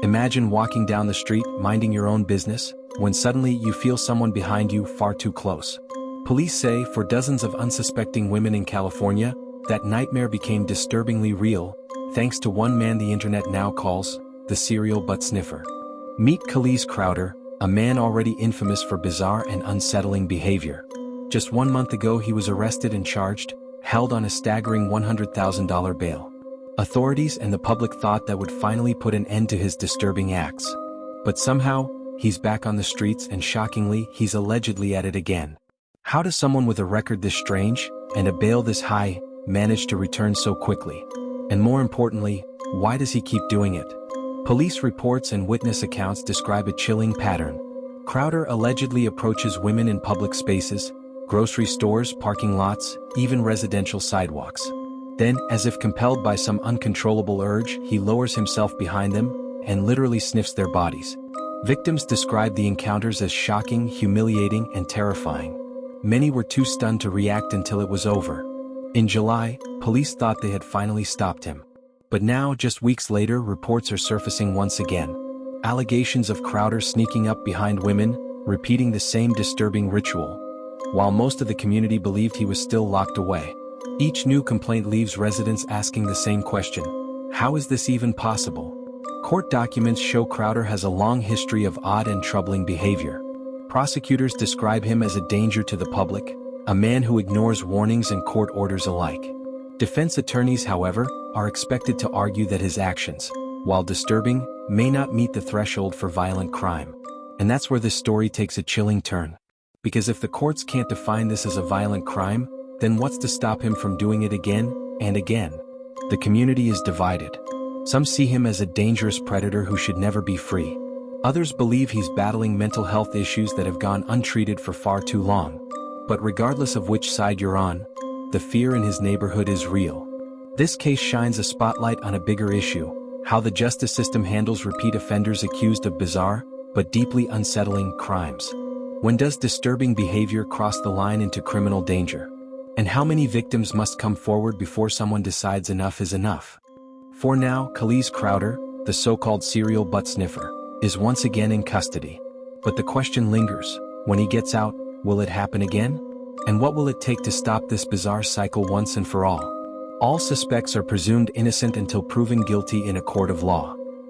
Imagine walking down the street, minding your own business, when suddenly you feel someone behind you far too close. Police say for dozens of unsuspecting women in California, that nightmare became disturbingly real, thanks to one man the internet now calls the serial butt sniffer. Meet Kaliz Crowder, a man already infamous for bizarre and unsettling behavior. Just 1 month ago he was arrested and charged, held on a staggering $100,000 bail. Authorities and the public thought that would finally put an end to his disturbing acts. But somehow, he's back on the streets and shockingly, he's allegedly at it again. How does someone with a record this strange, and a bail this high, manage to return so quickly? And more importantly, why does he keep doing it? Police reports and witness accounts describe a chilling pattern. Crowder allegedly approaches women in public spaces, grocery stores, parking lots, even residential sidewalks. Then, as if compelled by some uncontrollable urge, he lowers himself behind them and literally sniffs their bodies. Victims describe the encounters as shocking, humiliating, and terrifying. Many were too stunned to react until it was over. In July, police thought they had finally stopped him. But now, just weeks later, reports are surfacing once again. Allegations of Crowder sneaking up behind women, repeating the same disturbing ritual. While most of the community believed he was still locked away. Each new complaint leaves residents asking the same question. How is this even possible? Court documents show Crowder has a long history of odd and troubling behavior. Prosecutors describe him as a danger to the public, a man who ignores warnings and court orders alike. Defense attorneys, however, are expected to argue that his actions, while disturbing, may not meet the threshold for violent crime. And that's where this story takes a chilling turn. Because if the courts can't define this as a violent crime, then what's to stop him from doing it again and again? The community is divided. Some see him as a dangerous predator who should never be free. Others believe he's battling mental health issues that have gone untreated for far too long. But regardless of which side you're on, the fear in his neighborhood is real. This case shines a spotlight on a bigger issue: how the justice system handles repeat offenders accused of bizarre, but deeply unsettling, crimes. When does disturbing behavior cross the line into criminal danger? And how many victims must come forward before someone decides enough is enough? For now, Kaliz Crowder, the so-called serial butt sniffer, is once again in custody. But the question lingers: when he gets out, will it happen again? And what will it take to stop this bizarre cycle once and for all? All suspects are presumed innocent until proven guilty in a court of law.